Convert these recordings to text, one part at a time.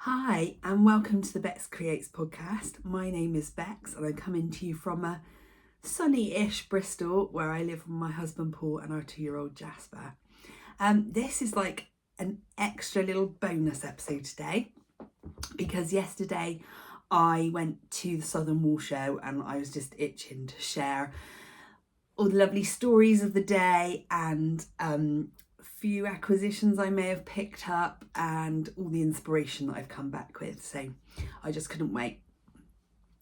Hi, and welcome to the Beks Creates podcast. My name is Beks, and I'm coming to you from a sunny-ish Bristol, where I live with my husband Paul and our 2-year-old Jasper. This is like an extra little bonus episode today, because yesterday I went to the Southern Wall Show and I was just itching to share all the lovely stories of the day and few acquisitions I may have picked up and all the inspiration that I've come back with. So I just couldn't wait.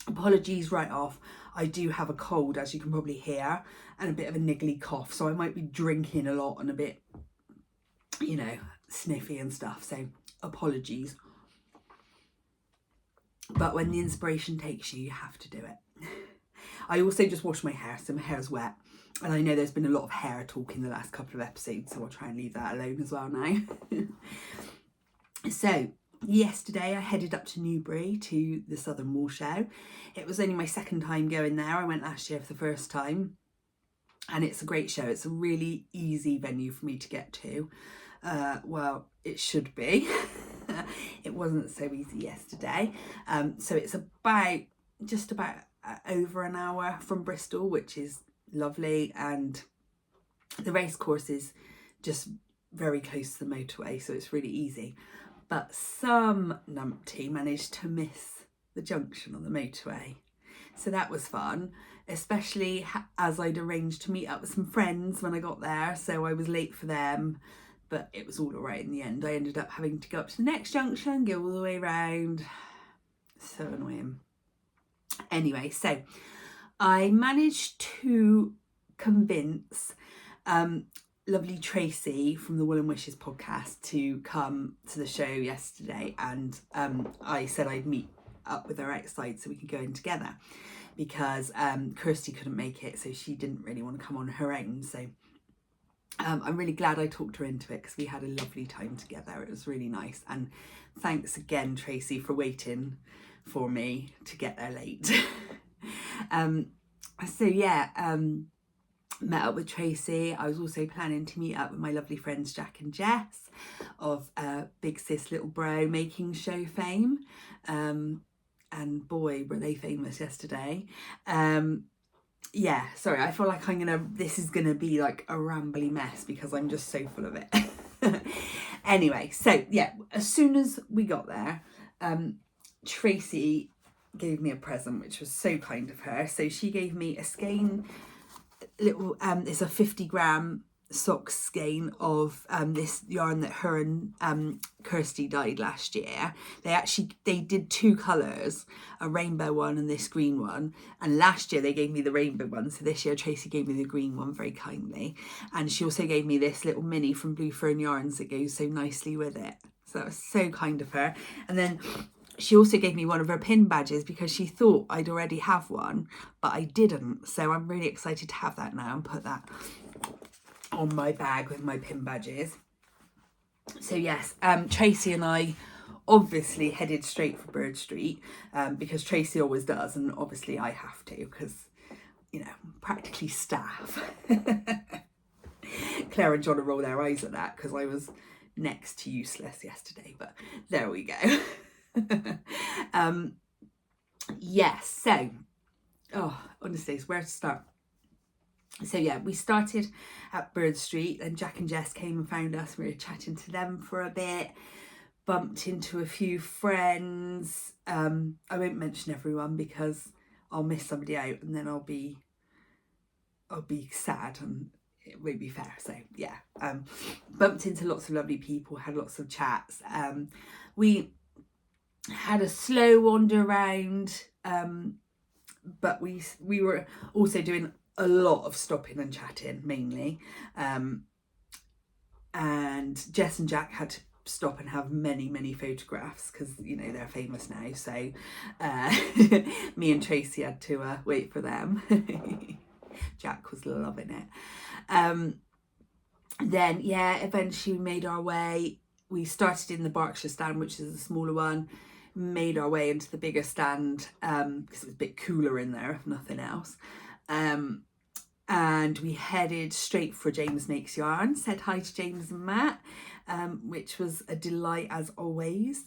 Apologies right off. I do have a cold, as you can probably hear, and a bit of a niggly cough. So I might be drinking a lot and a bit, sniffy and stuff. So apologies. But when the inspiration takes you, you have to do it. I also just washed my hair, so my hair's wet. And I know there's been a lot of hair talk in the last couple of episodes, so I'll try and leave that alone as well now. So, yesterday I headed up to Newbury to the Southern Wall Show. It was only my second time going there. I went last year for the first time. And it's a great show. It's a really easy venue for me to get to. Well, it should be. It wasn't so easy yesterday. So it's just about over an hour from Bristol, which is lovely, and the race course is just very close to the motorway, so it's really easy. But some numpty managed to miss the junction on the motorway, so that was fun, especially as I'd arranged to meet up with some friends when I got there, so I was late for them, but it was all right in the end. I ended up having to go up to the next junction, go all the way around. So annoying. Anyway, so I managed to convince lovely Tracy from the Wool and Wishes podcast to come to the show yesterday, and I said I'd meet up with her outside so we could go in together, because Kirsty couldn't make it, so she didn't really want to come on her own. So I'm really glad I talked her into it, because we had a lovely time together. It was really nice, and thanks again, Tracy, for waiting for me to get there late. Met up with Tracy. I was also planning to meet up with my lovely friends Jack and Jess of Big Sis Little Bro making show fame, and boy were they famous yesterday. Sorry, I feel like this is gonna be like a rambly mess because I'm just so full of it. Anyway, so yeah, as soon as we got there, Tracy gave me a present, which was so kind of her. So she gave me a skein, it's a 50-gram sock skein of this yarn that her and Kirsty dyed last year. They did two colours, a rainbow one and this green one, and last year they gave me the rainbow one, so this year Tracy gave me the green one very kindly, and she also gave me this little mini from Blue Fern Yarns that goes so nicely with it, so that was so kind of her. And then she also gave me one of her pin badges because she thought I'd already have one, but I didn't. So I'm really excited to have that now and put that on my bag with my pin badges. So yes, Tracy and I obviously headed straight for Bird Street, because Tracy always does, and obviously I have to because, practically staff. Claire and John roll their eyes at that because I was next to useless yesterday, but there we go. Honestly, it's where to start. So yeah, we started at Bird Street, and Jack and Jess came and found us. We were chatting to them for a bit, bumped into a few friends. I won't mention everyone because I'll miss somebody out and then I'll be sad and it won't be fair. So yeah, bumped into lots of lovely people, had lots of chats. We had a slow wander around, but we were also doing a lot of stopping and chatting mainly, and Jess and Jack had to stop and have many photographs because they're famous now, so me and Tracy had to wait for them. Jack was loving it. Then eventually we made our way. We started in the Berkshire stand, which is the smaller one, made our way into the bigger stand because it was a bit cooler in there if nothing else, and we headed straight for James Makes Yarn. Said hi to James and Matt, which was a delight as always.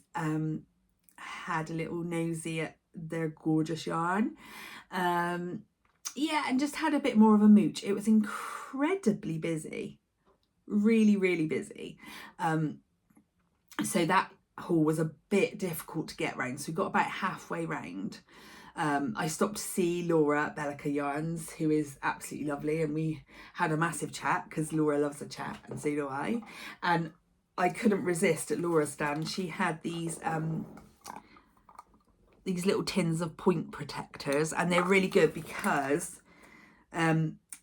had a little nosy at their gorgeous yarn. Yeah, and just had a bit more of a mooch. It was incredibly busy, really, really busy. So that haul was a bit difficult to get round. So we got about halfway round. I stopped to see Laura at Bellica Yarns, who is absolutely lovely, and we had a massive chat because Laura loves a chat and so do I. And I couldn't resist at Laura's stand. She had these little tins of point protectors, and they're really good because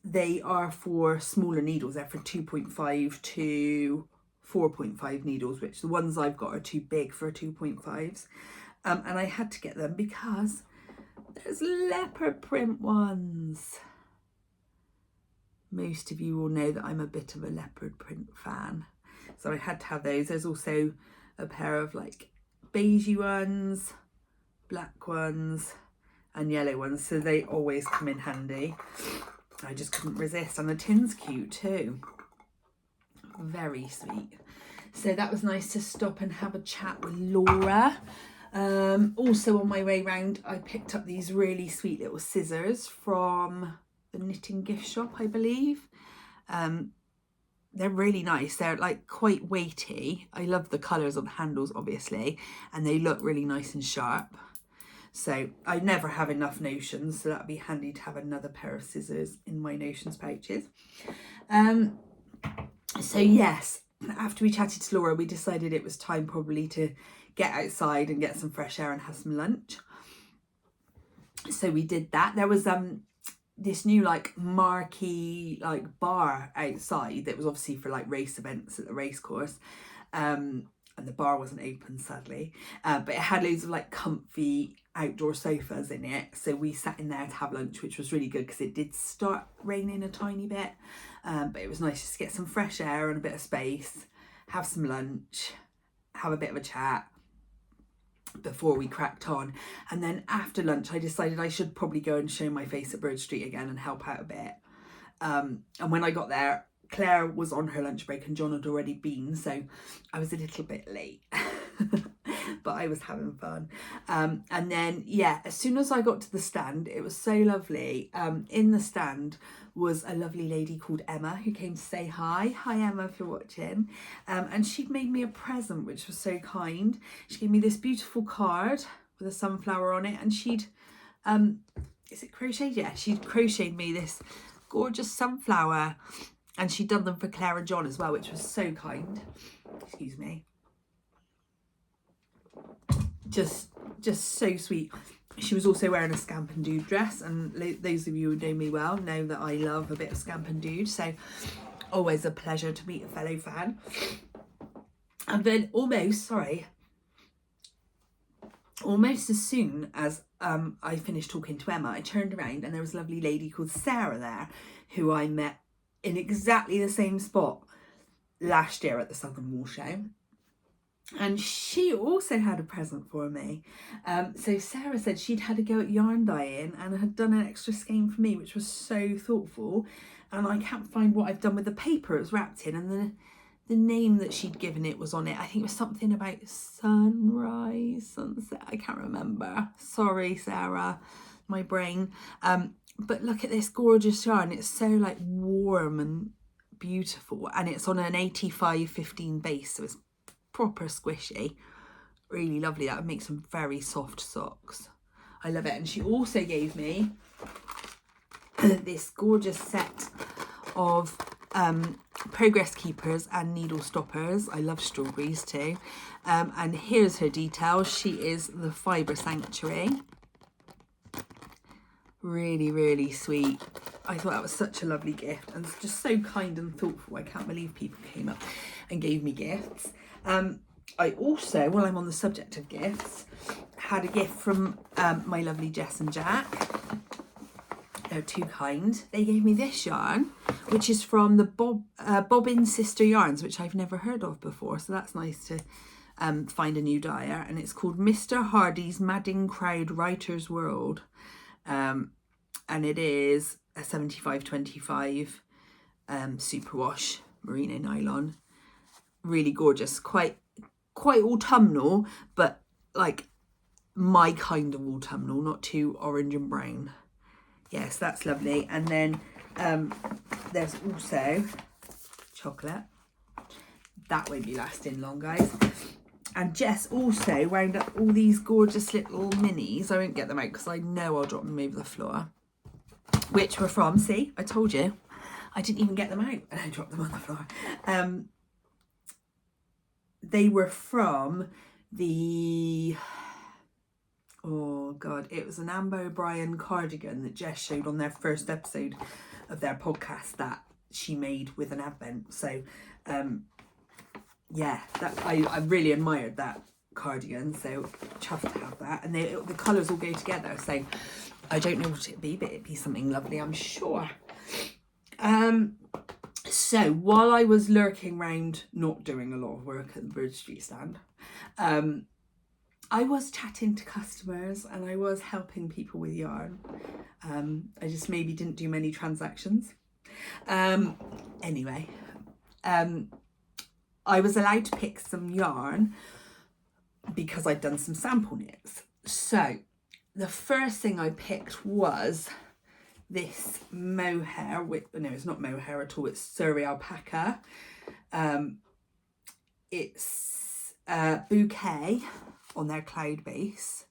they are for smaller needles. They're for 2.5 to 4.5 needles, which the ones I've got are too big for 2.5s. And I had to get them because there's leopard print ones. Most of you will know that I'm a bit of a leopard print fan, so I had to have those. There's also a pair of like beigey ones, black ones and yellow ones, so they always come in handy. I just couldn't resist, and the tin's cute too, very sweet. So that was nice to stop and have a chat with Laura. Also on my way round, I picked up these really sweet little scissors from the knitting gift shop, I believe. They're really nice. They're like quite weighty. I love the colours of the handles, obviously, and they look really nice and sharp. So I never have enough notions, so that'd be handy to have another pair of scissors in my notions pouches. So yes, after we chatted to Laura, we decided it was time probably to get outside and get some fresh air and have some lunch. So we did that. There was this new like marquee like bar outside that was obviously for like race events at the race course. And the bar wasn't open, sadly, but it had loads of like comfy outdoor sofas in it, so we sat in there to have lunch, which was really good because it did start raining a tiny bit, but it was nice just to get some fresh air and a bit of space, have some lunch, have a bit of a chat before we cracked on. And then after lunch I decided I should probably go and show my face at Bird Street again and help out a bit. And when I got there, Claire was on her lunch break and John had already been, so I was a little bit late. But I was having fun. And then, yeah, as soon as I got to the stand, it was so lovely. In the stand was a lovely lady called Emma who came to say hi. Hi, Emma, if you're watching. And she'd made me a present, which was so kind. She gave me this beautiful card with a sunflower on it, and she'd, is it crocheted? Yeah, she'd crocheted me this gorgeous sunflower, and she'd done them for Claire and John as well, which was so kind. Excuse me. Just so sweet. She was also wearing a Scamp and Dude dress, and those of you who know me well know that I love a bit of Scamp and Dude, so always a pleasure to meet a fellow fan. And then almost as soon as I finished talking to Emma, I turned around and there was a lovely lady called Sarah there who I met in exactly the same spot last year at the Southern Wool Show. And she also had a present for me. So Sarah said she'd had a go at yarn dyeing and had done an extra skein for me, which was so thoughtful. And I can't find what I've done with the paper it was wrapped in, and the name that she'd given it was on it. I think it was something about sunrise, sunset. I can't remember. Sorry, Sarah, my brain. But look at this gorgeous yarn. It's so like warm and beautiful, and it's on an 85-15 base, so it's proper squishy, really lovely. That would make some very soft socks. I love it. And she also gave me this gorgeous set of progress keepers and needle stoppers. I love strawberries too. And here's her details. She is the Fibre Sanctuary. Really, really sweet. I thought that was such a lovely gift and just so kind and thoughtful. I can't believe people came up and gave me gifts. I also, while I'm on the subject of gifts, had a gift from my lovely Jess and Jack. They're too kind. They gave me this yarn, which is from the Bobbin Sister Yarns, which I've never heard of before. So that's nice to find a new dyer. And it's called Mr. Hardy's Madding Crowd Writer's World. And it is a 75-25 superwash merino nylon. Really gorgeous, quite autumnal, but like my kind of autumnal, not too orange and brown. Yes, that's lovely. And then there's also chocolate. That won't be lasting long, guys. And Jess also wound up all these gorgeous little minis. I won't get them out because I know I'll drop them over the floor. Which were from, see, I told you. I didn't even get them out and I dropped them on the floor. They were from the... Oh, God. It was an Amber O'Brien cardigan that Jess showed on their first episode of their podcast that she made with an advent. So, yeah, that I really admired that cardigan. So, chuffed to have that. And the colours all go together. So, I don't know what it'd be, but it'd be something lovely, I'm sure. So, while I was lurking around, not doing a lot of work at the Bird Street stand, I was chatting to customers and I was helping people with yarn. I just maybe didn't do many transactions. Anyway, I was allowed to pick some yarn because I'd done some sample knits. So the first thing I picked was this mohair. No, it's not mohair at all. It's Surrey alpaca. It's bouquet on their cloud base,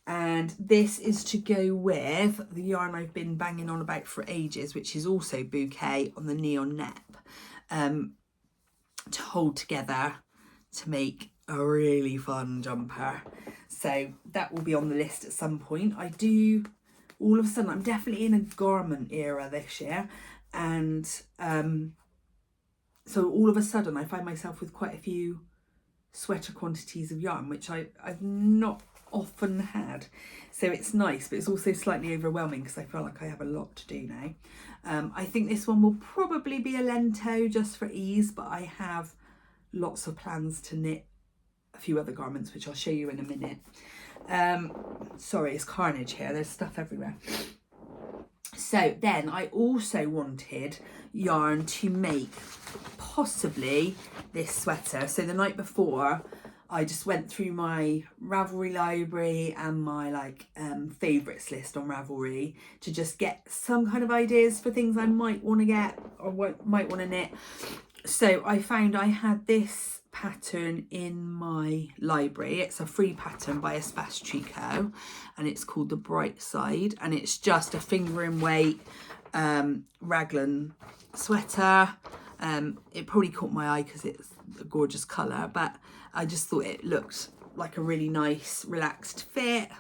and this is to go with the yarn I've been banging on about for ages, which is also bouquet on the neon nep, to hold together to make a really fun jumper. So that will be on the list at some point. All of a sudden I'm definitely in a garment era this year, and so all of a sudden I find myself with quite a few sweater quantities of yarn, which I've not often had. So it's nice, but it's also slightly overwhelming because I feel like I have a lot to do now. I think this one will probably be a lento just for ease, but I have lots of plans to knit a few other garments, which I'll show you in a minute. Sorry, it's carnage here. There's stuff everywhere. So then I also wanted yarn to make possibly this sweater. So the night before I just went through my Ravelry library and my favourites list on Ravelry to just get some kind of ideas for things I might want to get or might want to knit. So I found I had this pattern in my library. It's a free pattern by Espace Tricot and it's called The Bright Side, and it's just a finger in weight raglan sweater. It probably caught my eye because it's a gorgeous colour, but I just thought it looked like a really nice relaxed fit.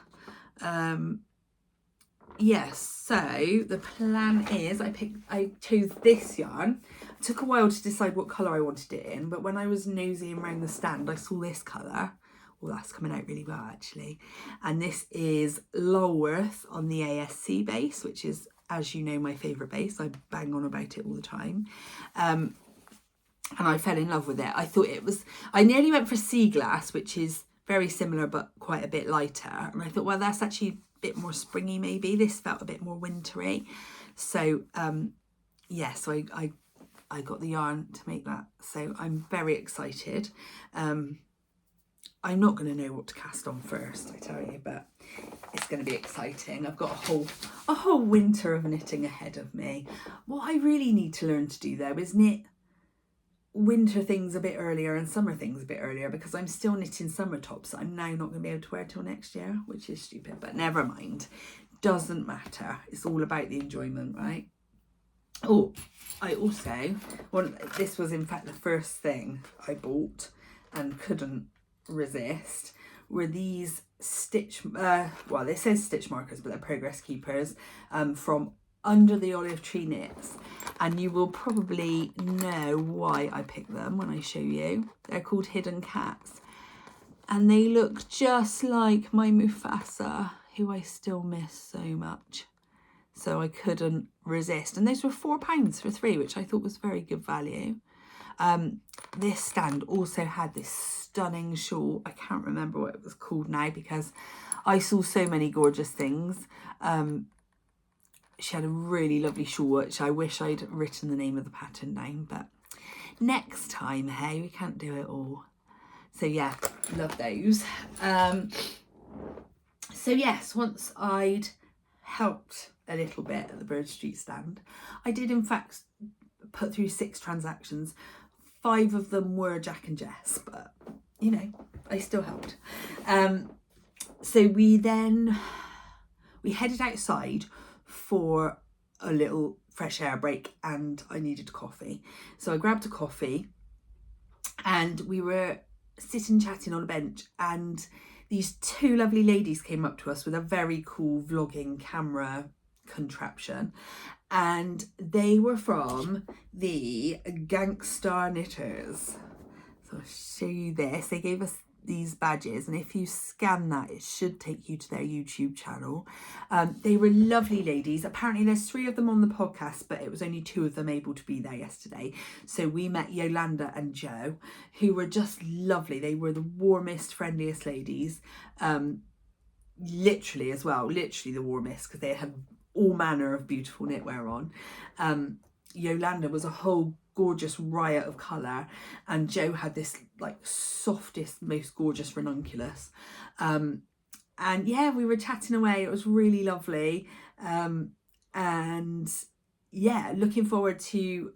Yes, so the plan is I chose this yarn. It took a while to decide what colour I wanted it in, but when I was nosing around the stand I saw this colour. Well, that's coming out really well actually. And this is Lulworth on the ASC base, which is, as you know, my favourite base. I bang on about it all the time. And I fell in love with it. I nearly went for Sea Glass, which is very similar but quite a bit lighter. And I thought, well, that's actually a bit more springy maybe. This felt a bit more wintry. So, yeah, so I got the yarn to make that. So I'm very excited. I'm not going to know what to cast on first, I tell you, but it's going to be exciting. I've got a whole winter of knitting ahead of me. What I really need to learn to do though is knit winter things a bit earlier and summer things a bit earlier, because I'm still knitting summer tops that I'm now not going to be able to wear till next year, which is stupid, but never mind. Doesn't matter. It's all about the enjoyment, right? Oh, I also this was in fact the first thing I bought and couldn't resist, were these stitch well, they say stitch markers, but they're progress keepers, from Under the Olive Tree Knits, and you will probably know why I picked them when I show you. They're called Hidden Cats, and they look just like my Mufasa, who I still miss so much, so I couldn't resist. And those were £4 for 3, which I thought was very good value. This stand also had this stunning shawl. I can't remember what it was called now because I saw so many gorgeous things. She had a really lovely shawl, which I wish I'd written the name of the pattern down, but next time, hey, we can't do it all. So yeah, love those. So yes, once I'd helped a little bit at the Bird Street stand, I did in fact put through 6 transactions. 5 of them were Jack and Jess, but you know, I still helped. So we headed outside for a little fresh air break, and I needed coffee. So I grabbed a coffee and we were sitting chatting on a bench, and these 2 lovely ladies came up to us with a very cool vlogging camera contraption, and they were from the Gangster Knitters. So I'll show you this. They gave us these badges, and if you scan that, it should take you to their YouTube channel. They were lovely ladies. Apparently there's 3 of them on the podcast, but it was only 2 of them able to be there yesterday. So we met Yolanda and Jo, who were just lovely. They were the warmest, friendliest ladies, literally as well, literally the warmest, because they had all manner of beautiful knitwear on. Yolanda was a whole gorgeous riot of colour, and Jo had this like softest, most gorgeous ranunculus. And yeah, we were chatting away. It was really lovely. And yeah, looking forward to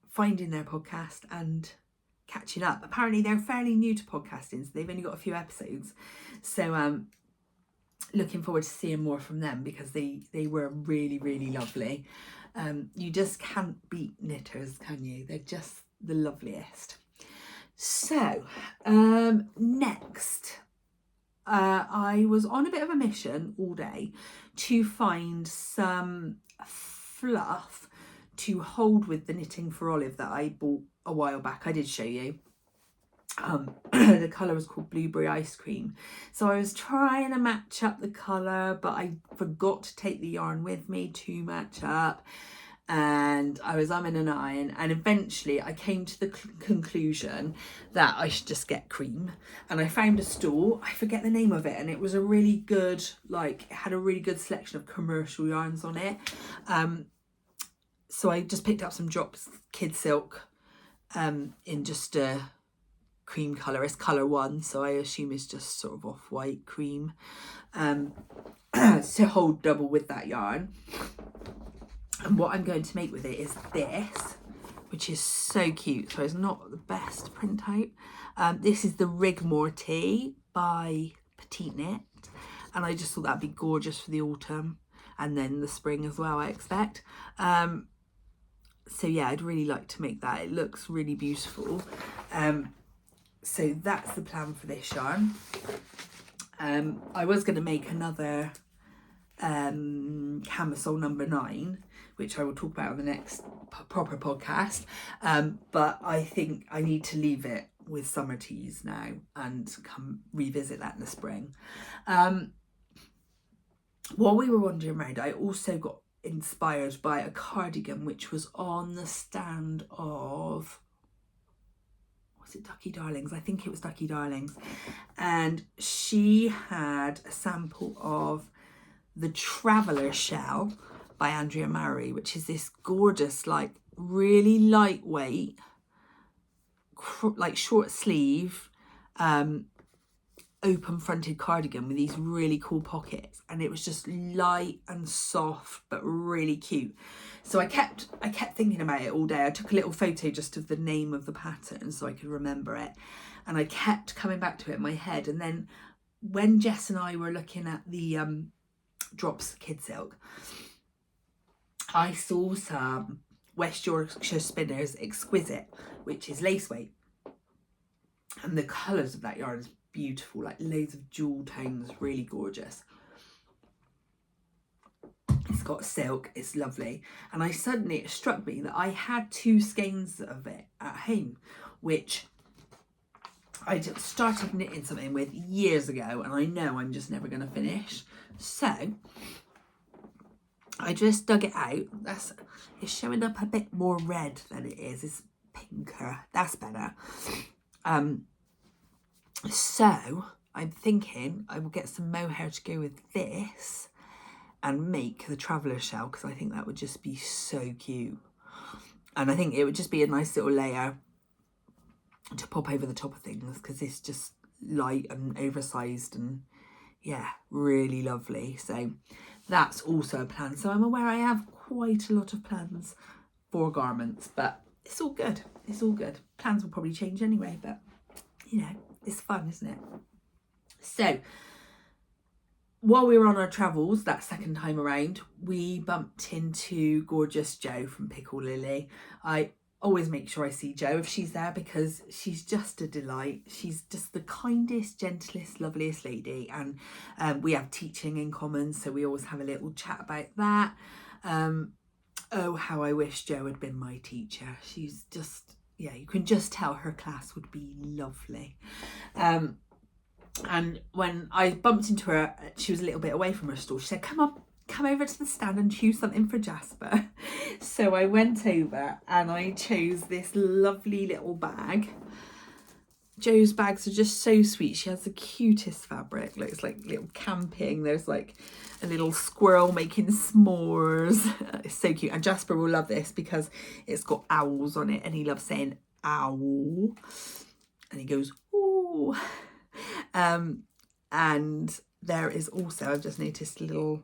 finding their podcast and catching up. Apparently they're fairly new to podcasting, so they've only got a few episodes. So looking forward to seeing more from them, because they were really, really lovely. You just can't beat knitters, can you? They're just the loveliest. So next, I was on a bit of a mission all day to find some fluff to hold with the Knitting for Olive that I bought a while back. I did show you. The colour was called Blueberry Ice Cream. So I was trying to match up the colour, but I forgot to take the yarn with me to match up, and I was umming and ahhing, and eventually I came to the conclusion that I should just get cream. And I found a store, I forget the name of it, and it was a really good, like, it had a really good selection of commercial yarns on it. So I just picked up some drops Kid Silk in just a cream colour. It's colour 1, so I assume it's just sort of off-white cream, to hold double with that yarn. And what I'm going to make with it is this, which is so cute. So it's not the best printout. This is the Rigmore Tea by Petite Knit, and I just thought that'd be gorgeous for the autumn and then the spring as well, I expect. So yeah, I'd really like to make that. It looks really beautiful. So that's the plan for this yarn. I was going to make another camisole number 9, which I will talk about on the next proper podcast. But I think I need to leave it with summer teas now and come revisit that in the spring. While we were wandering around, I also got inspired by a cardigan which was on the stand of, was it Ducky Darlings? I think it was Ducky Darlings. And she had a sample of the Traveller Shell by Andrea Murray, which is this gorgeous, like really lightweight, like short sleeve, open fronted cardigan with these really cool pockets, and it was just light and soft but really cute. So I kept thinking about it all day. I took a little photo just of the name of the pattern so I could remember it, and I kept coming back to it in my head. And then when Jess and I were looking at the drops Kid Silk, I saw some West Yorkshire Spinners Exquisite, which is lace weight, and the colours of that yarn is beautiful, like loads of jewel tones, really gorgeous. It's got silk, it's lovely. And it struck me that I had 2 skeins of it at home, which I started knitting something with years ago, and I know I'm just never going to finish. So I just dug it out. It's showing up a bit more red than it is. It's pinker. That's better. So I'm thinking I will get some mohair to go with this and make the Traveller Shell, because I think that would just be so cute. And I think it would just be a nice little layer to pop over the top of things, because it's just light and oversized and yeah, really lovely. So that's also a plan. So I'm aware I have quite a lot of plans for garments, but it's all good. It's all good. Plans will probably change anyway, but you know, it's fun, isn't it? So while we were on our travels that second time around, we bumped into gorgeous Jo from Pickle Lily. I always make sure I see Jo if she's there because she's just a delight. She's just the kindest, gentlest, loveliest lady, and we have teaching in common, so we always have a little chat about that. Oh, how I wish Jo had been my teacher. She's just, yeah, you can just tell her class would be lovely. And when I bumped into her, she was a little bit away from her stall. She said, come on, come over to the stand and choose something for Jasper. So I went over and I chose this lovely little bag. Jo's bags are just so sweet. She has the cutest fabric. Looks like little camping. There's like a little squirrel making s'mores. It's so cute. And Jasper will love this because it's got owls on it and he loves saying owl. And he goes, ooh. And there is also, I've just noticed a little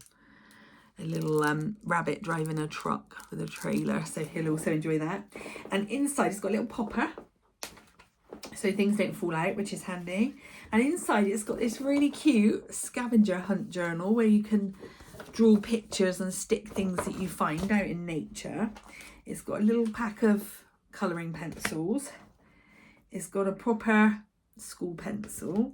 rabbit driving a truck with a trailer, so he'll also enjoy that. And inside it's got a little popper so things don't fall out, which is handy. And inside it's got this really cute scavenger hunt journal where you can draw pictures and stick things that you find out in nature. It's got a little pack of colouring pencils. It's got a proper school pencil,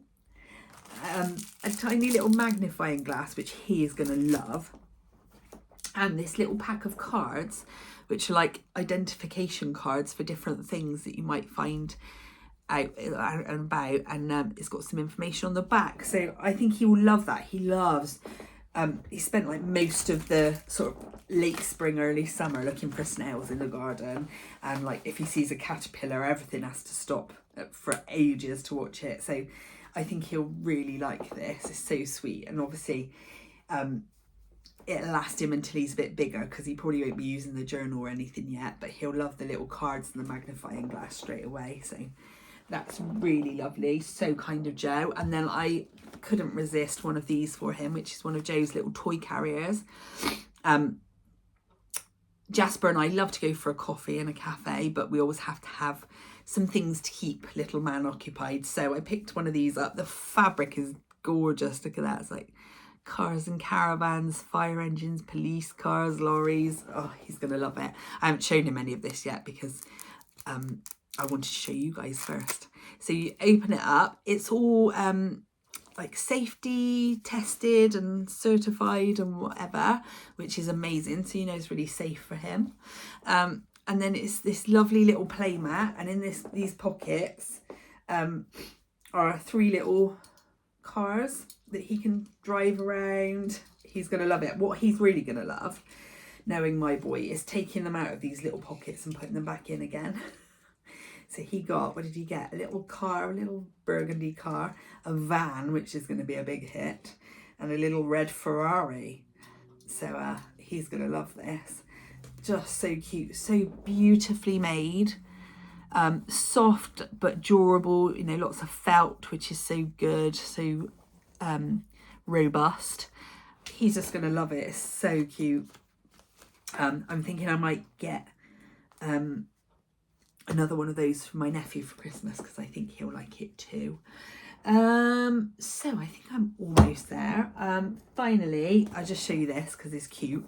a tiny little magnifying glass, which he is going to love, and this little pack of cards, which are like identification cards for different things that you might find out and about, and it's got some information on the back. So I think he will love that. He loves, he spent like most of the sort of late spring, early summer looking for snails in the garden, and like if he sees a caterpillar, everything has to stop for ages to watch it. So I think he'll really like this. It's so sweet, and obviously it'll last him until he's a bit bigger because he probably won't be using the journal or anything yet, but he'll love the little cards and the magnifying glass straight away. So that's really lovely. So kind of Jo. And then I couldn't resist one of these for him, which is one of Jo's little toy carriers. Jasper and I love to go for a coffee in a cafe, but we always have to have some things to keep little man occupied. So I picked one of these up. The fabric is gorgeous. Look at that. It's like cars and caravans, fire engines, police cars, lorries. Oh, he's going to love it. I haven't shown him any of this yet because I wanted to show you guys first. So you open it up. It's all like safety tested and certified and whatever, which is amazing. So you know it's really safe for him. And then it's this lovely little play mat, and in these pockets are 3 little cars that he can drive around. He's going to love it. What he's really going to love, knowing my boy, is taking them out of these little pockets and putting them back in again. So he got, what did he get? A little car, a little burgundy car, a van, which is going to be a big hit, and a little red Ferrari. So he's going to love this. Just so cute, so beautifully made, soft but durable, you know, lots of felt, which is so good, so robust. He's just going to love it. It's so cute. I'm thinking I might get another one of those for my nephew for Christmas because I think he'll like it too. So I think I'm almost there. Finally, I'll just show you this because it's cute.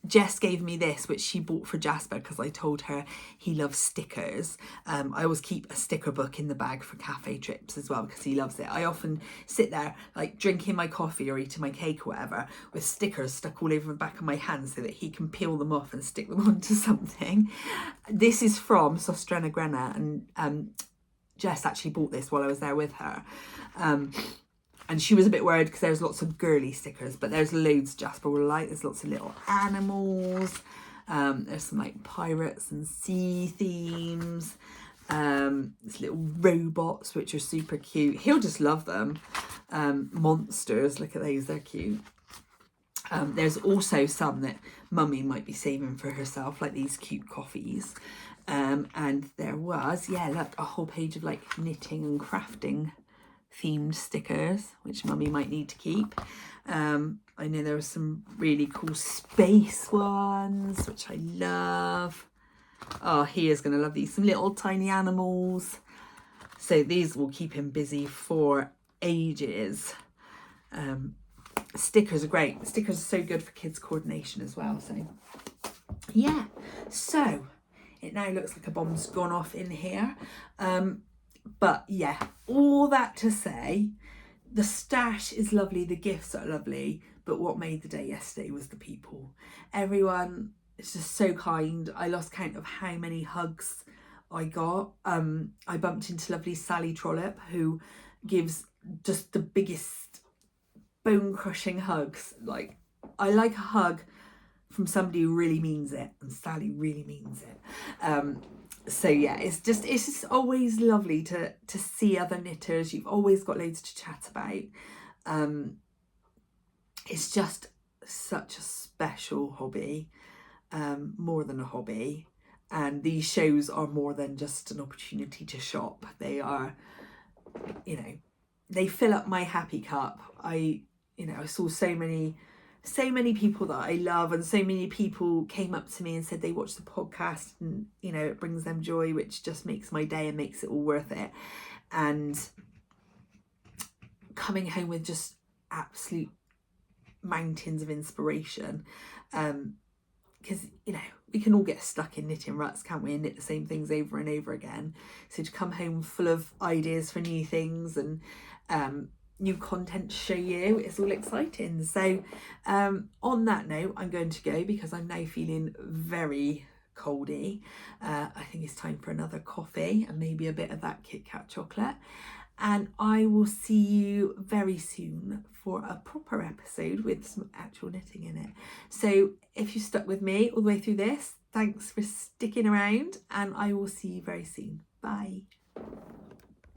Jess gave me this, which she bought for Jasper because I told her he loves stickers. I always keep a sticker book in the bag for cafe trips as well because he loves it. I often sit there like drinking my coffee or eating my cake or whatever with stickers stuck all over the back of my hands so that he can peel them off and stick them onto something. This is from Sostrena Grena, and Jess actually bought this while I was there with her, and she was a bit worried because there's lots of girly stickers, but there's loads Jasper will like. There's lots of little animals, there's some like pirates and sea themes, there's little robots which are super cute. He'll just love them. Monsters, look at those, they're cute. There's also some that Mummy might be saving for herself, like these cute coffees. And there was, yeah, look, a whole page of like knitting and crafting themed stickers, which Mummy might need to keep. I know there are some really cool space ones, which I love. Oh, he is going to love these. Some little tiny animals. So these will keep him busy for ages. Stickers are great. Stickers are so good for kids' coordination as well. So yeah, so it now looks like a bomb's gone off in here. But yeah, all that to say, the stash is lovely, the gifts are lovely, but what made the day yesterday was the people. Everyone is just so kind. I lost count of how many hugs I got. I bumped into lovely Sally Trollope, who gives just the biggest bone-crushing hugs. Like, I like a hug from somebody who really means it, and Sally really means it. So yeah, it's just always lovely to see other knitters. You've always got loads to chat about. It's just such a special hobby, more than a hobby. And these shows are more than just an opportunity to shop. They are, you know, they fill up my happy cup. I saw so many people that I love, and so many people came up to me and said they watched the podcast, and it brings them joy, which just makes my day and makes it all worth it. And coming home with just absolute mountains of inspiration, because we can all get stuck in knitting ruts, can't we, and knit the same things over and over again. So to come home full of ideas for new things and new content to show you, it's all exciting. So on that note, I'm going to go because I'm now feeling very coldy. I think it's time for another coffee and maybe a bit of that Kit Kat chocolate, and I will see you very soon for a proper episode with some actual knitting in it. So if you stuck with me all the way through this, thanks for sticking around, and I will see you very soon. Bye.